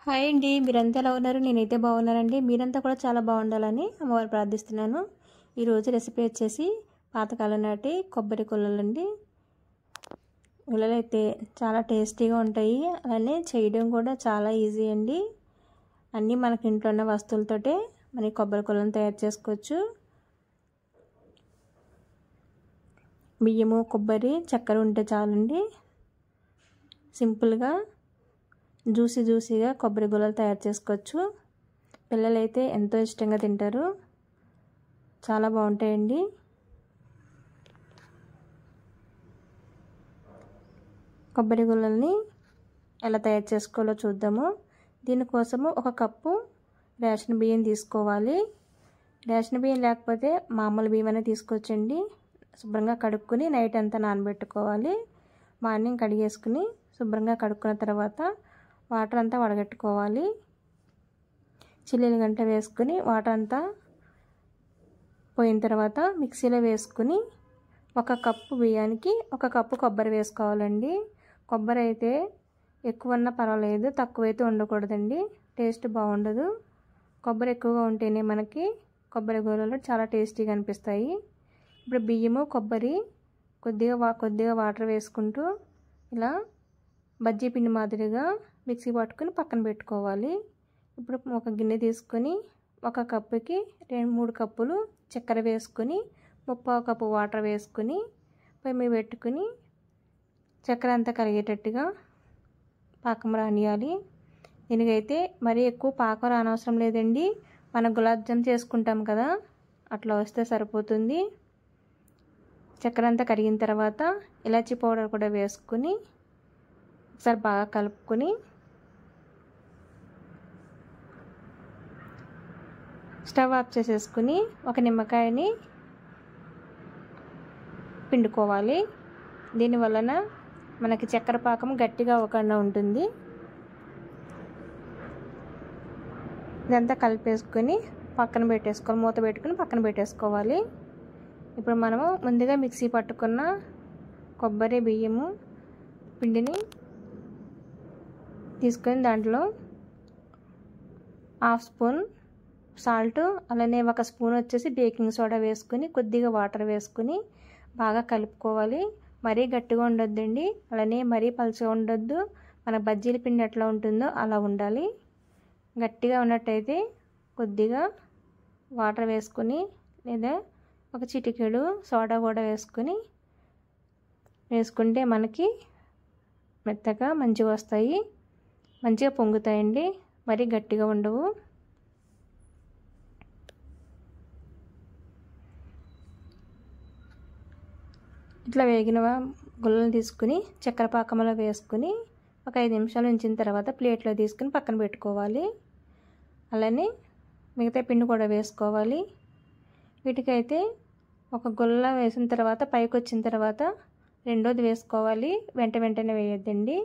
Hi అండి, మీరంతా ఎలా ఉన్నారు? నేనైతే బాగున్నానండి. మీరంతా కూడా చాలా బాగుండాలని అమ్మవారు ప్రార్థిస్తున్నాను. ఈరోజు రెసిపీ వచ్చేసి పాతకాలం నాటి కొబ్బరి కుల్లలండి. కుల్లలు అయితే చాలా టేస్టీగా ఉంటాయి, అలానే చేయడం కూడా చాలా ఈజీ అండి. అన్నీ మనకి ఇంట్లో ఉన్న వస్తువులతోటే మనకి కొబ్బరి కుల్లను తయారు చేసుకోవచ్చు. బియ్యము, కొబ్బరి, చక్కెర ఉంటే చాలండి. సింపుల్గా జ్యూసీగా కొబ్బరి గుల్లలు తయారు చేసుకోవచ్చు. పిల్లలైతే ఎంతో ఇష్టంగా తింటారు, చాలా బాగుంటాయండి. కొబ్బరి గుల్లల్ని ఎలా తయారు చేసుకోవాలో చూద్దాము. దీనికోసము 1 కప్పు రేషన్ బియ్యం తీసుకోవాలి. రేషన్ బియ్యం లేకపోతే మామూలు బియ్యం అనేది తీసుకోవచ్చండి. శుభ్రంగా కడుక్కొని నైట్ అంతా నానబెట్టుకోవాలి. మార్నింగ్ కడిగేసుకుని శుభ్రంగా కడుక్కున్న తర్వాత వాటర్ అంతా వడగట్టుకోవాలి. చిల్లీలు గంట వేసుకుని వాటర్ అంతా పోయిన తర్వాత మిక్సీలో వేసుకుని 1 కప్పు బియ్యానికి 1 కప్పు కొబ్బరి వేసుకోవాలండి. కొబ్బరి అయితే ఎక్కువ ఉన్నా పర్వాలేదు, తక్కువైతే ఉండకూడదండి, టేస్ట్ బాగుండదు. కొబ్బరి ఎక్కువగా ఉంటేనే మనకి కొబ్బరి గుల్లలు చాలా టేస్టీగా అనిపిస్తాయి. ఇప్పుడు బియ్యము, కొబ్బరి కొద్దిగా వాటర్ వేసుకుంటూ ఇలా బజ్జీ పిండి మాదిరిగా మిక్సీ పట్టుకుని పక్కన పెట్టుకోవాలి. ఇప్పుడు ఒక గిన్నె తీసుకొని 1 కప్పుకి 2-3 కప్పులు చక్కెర వేసుకొని 1/2 కప్పు వాటర్ వేసుకుని పొయ్యి మీద పెట్టుకుని చక్కెర అంతా కరిగేటట్టుగా పాకం రానియాలి. దీనికైతే మరీ ఎక్కువ పాకం రానవసరం లేదండి. మనం గులాబ్ జామ్ చేసుకుంటాం కదా, అట్లా వస్తే సరిపోతుంది. చక్కెర అంతా కరిగిన తర్వాత ఇలాచీ పౌడర్ కూడా వేసుకుని ఒకసారి బాగా కలుపుకొని స్టవ్ ఆఫ్ చేసేసుకుని ఒక నిమ్మకాయని పిండుకోవాలి. దీనివలన మనకి చక్కెర పాకం గట్టిగా అవ్వకుండా ఉంటుంది. ఇదంతా కలిపేసుకొని పక్కన పెట్టేసుకోవాలి, మూత పెట్టుకుని పక్కన పెట్టేసుకోవాలి. ఇప్పుడు మనము ముందుగా మిక్సీ పట్టుకున్న కొబ్బరి, బియ్యము పిండిని తీసుకొని దాంట్లో 1/2 స్పూన్ సాల్ట్, అలానే 1 స్పూన్ వచ్చేసి బేకింగ్ సోడా వేసుకుని కొద్దిగా వాటర్ వేసుకుని బాగా కలుపుకోవాలి. మరీ గట్టిగా ఉండొద్దండి, అలానే మరీ పలుచగా ఉండొద్దు. మన బజ్జీల పిండి ఎట్లా ఉంటుందో అలా ఉండాలి. గట్టిగా ఉన్నట్టయితే కొద్దిగా వాటర్ వేసుకుని లేదా 1 చిటికెడు సోడా కూడా వేసుకుంటే మనకి మెత్తగా మంచిగా వస్తాయి, మంచిగా పొంగుతాయండి, మరీ గట్టిగా ఉండవు. ఇట్లా వేగిన గుల్లలు తీసుకుని చక్కెర పాకంలో వేసుకుని ఒక 5 నిమిషాలు ఉంచిన తర్వాత ప్లేట్లో తీసుకుని పక్కన పెట్టుకోవాలి. అలానే మిగతా పిండి కూడా వేసుకోవాలి. వీటికైతే ఒక గుల్ల వేసిన తర్వాత పైకి వచ్చిన తర్వాత రెండోది వేసుకోవాలి. వెంటనే వేయొద్దండి.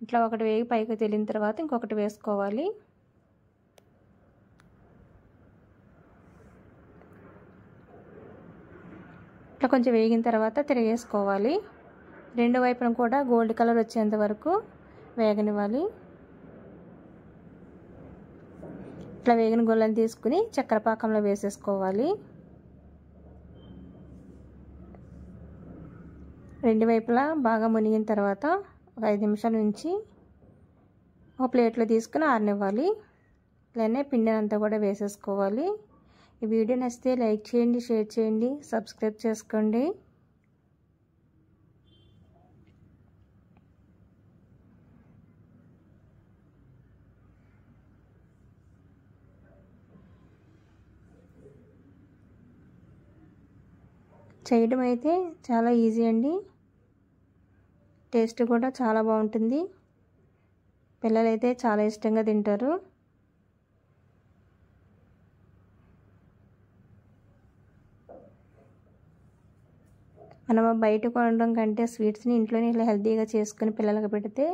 ఇట్లా ఒకటి వేగి పైకి తేలిన తర్వాత ఇంకొకటి వేసుకోవాలి. ఇట్లా కొంచెం వేగిన తర్వాత తిరిగేసుకోవాలి. రెండు వైపున కూడా గోల్డ్ కలర్ వచ్చేంత వరకు వేగనివ్వాలి. ఇట్లా వేగిన గుల్లని తీసుకుని చక్కెర పాకంలో వేసేసుకోవాలి. రెండు వైపులా బాగా మునిగిన తర్వాత ఒక 5 నిమిషాల నుంచి ఒక ప్లేట్లో తీసుకుని ఆరనివ్వాలి. ఇలానే పిండిని అంతా కూడా వేసేసుకోవాలి. ఈ వీడియో నచ్చితే లైక్ చేయండి, షేర్ చేయండి, సబ్స్క్రైబ్ చేసుకోండి. చేయడం అయితే చాలా ఈజీ అండి, టేస్ట్ కూడా చాలా బాగుంటుంది. పిల్లలైతే చాలా ఇష్టంగా తింటారు. మనం బయట కొనడం కంటే స్వీట్స్ని ఇంట్లోనే ఇలా హెల్తీగా చేసుకుని పిల్లలకు పెడితే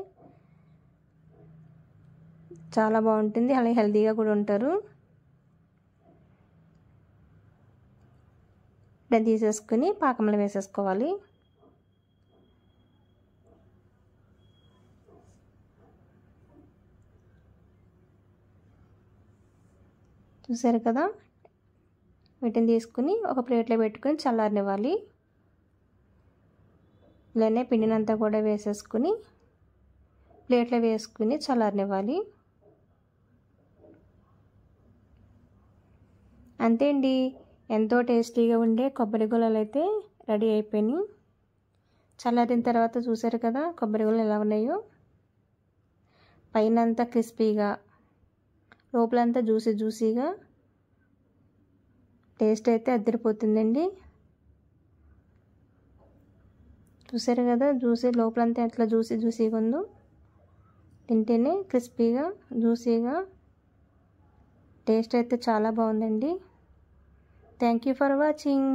చాలా బాగుంటుంది, అలాగే హెల్తీగా కూడా ఉంటారు. ఇలా తీసేసుకుని పాకంలో వేసేసుకోవాలి. చూసారు కదా, వీటిని తీసుకుని ఒక ప్లేట్లో పెట్టుకొని చల్లారనివ్వాలి. ఇలానే పిండినంతా కూడా వేసేసుకుని ప్లేట్లో వేసుకుని చల్లారనివ్వాలి. అంతే అండి, ఎంతో టేస్టీగా ఉండే కొబ్బరి గుల్లలు అయితే రెడీ అయిపోయినాయి. చల్లారిన తర్వాత చూసారు కదా కొబ్బరి గుల్లలు ఎలా ఉన్నాయో, పైన అంతా క్రిస్పీగా, లోపలంతా జ్యూసీగా, టేస్ట్ అయితే అదిరిపోతుందండి. చూసారు కదా లోపలంతా ఎట్లా జ్యూసీగా ఉందో, తింటేనే క్రిస్పీగా జ్యూసీగా, టేస్ట్ అయితే చాలా బాగుందండి. Thank you for watching.